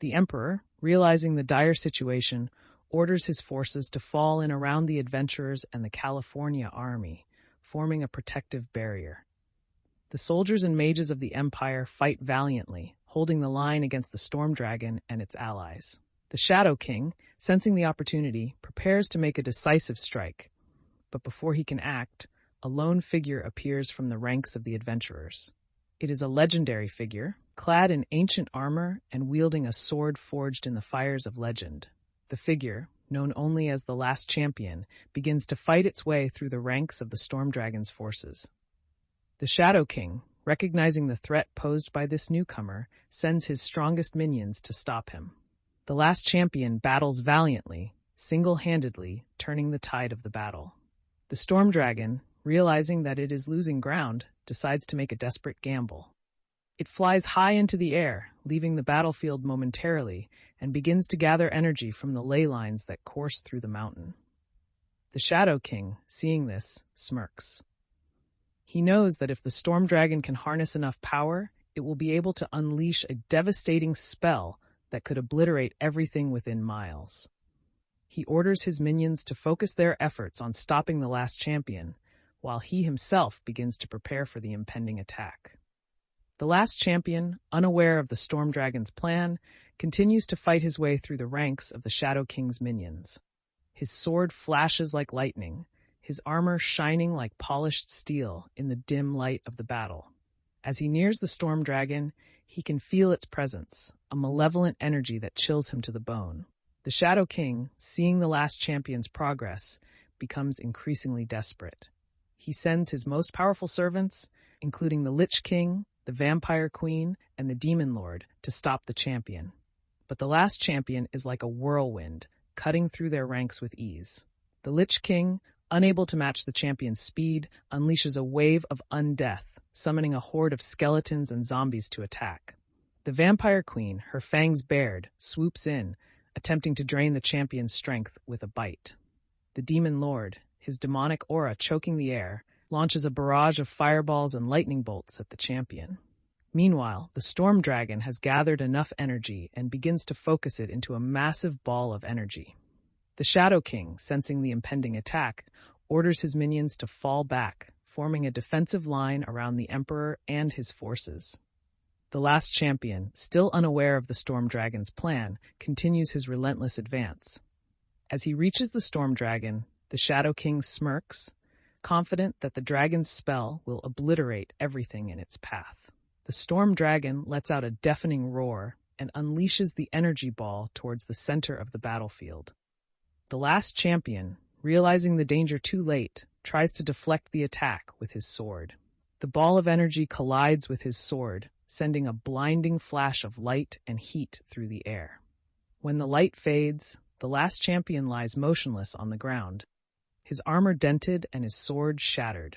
The emperor, realizing the dire situation, orders his forces to fall in around the adventurers and the California army, forming a protective barrier. The soldiers and mages of the Empire fight valiantly, holding the line against the Storm Dragon and its allies. The Shadow King, sensing the opportunity, prepares to make a decisive strike. But before he can act, a lone figure appears from the ranks of the adventurers. It is a legendary figure, clad in ancient armor and wielding a sword forged in the fires of legend. The figure, known only as the Last Champion, begins to fight its way through the ranks of the Storm Dragon's forces. The Shadow King, recognizing the threat posed by this newcomer, sends his strongest minions to stop him. The Last Champion battles valiantly, single-handedly, turning the tide of the battle. The Storm Dragon, realizing that it is losing ground, decides to make a desperate gamble. It flies high into the air, leaving the battlefield momentarily, and begins to gather energy from the ley lines that course through the mountain. The Shadow King, seeing this, smirks. He knows that if the Storm Dragon can harness enough power, it will be able to unleash a devastating spell that could obliterate everything within miles. He orders his minions to focus their efforts on stopping the Last Champion, while he himself begins to prepare for the impending attack. The Last Champion, unaware of the Storm Dragon's plan, continues to fight his way through the ranks of the Shadow King's minions. His sword flashes like lightning, his armor shining like polished steel in the dim light of the battle. As he nears the Storm Dragon, he can feel its presence, a malevolent energy that chills him to the bone. The Shadow King, seeing the Last Champion's progress, becomes increasingly desperate. He sends his most powerful servants, including the Lich King, the Vampire Queen, and the Demon Lord, to stop the champion. But the Last Champion is like a whirlwind, cutting through their ranks with ease. The Lich King, unable to match the champion's speed, unleashes a wave of undeath, summoning a horde of skeletons and zombies to attack. The Vampire Queen, her fangs bared, swoops in, attempting to drain the champion's strength with a bite. The Demon Lord, his demonic aura choking the air, launches a barrage of fireballs and lightning bolts at the champion. Meanwhile, the Storm Dragon has gathered enough energy and begins to focus it into a massive ball of energy. The Shadow King, sensing the impending attack, orders his minions to fall back, forming a defensive line around the Emperor and his forces. The Last Champion, still unaware of the Storm Dragon's plan, continues his relentless advance. As he reaches the Storm Dragon, the Shadow King smirks, confident that the dragon's spell will obliterate everything in its path. The Storm Dragon lets out a deafening roar and unleashes the energy ball towards the center of the battlefield. The Last Champion, realizing the danger too late, tries to deflect the attack with his sword. The ball of energy collides with his sword, sending a blinding flash of light and heat through the air. When the light fades, the Last Champion lies motionless on the ground, his armor dented and his sword shattered.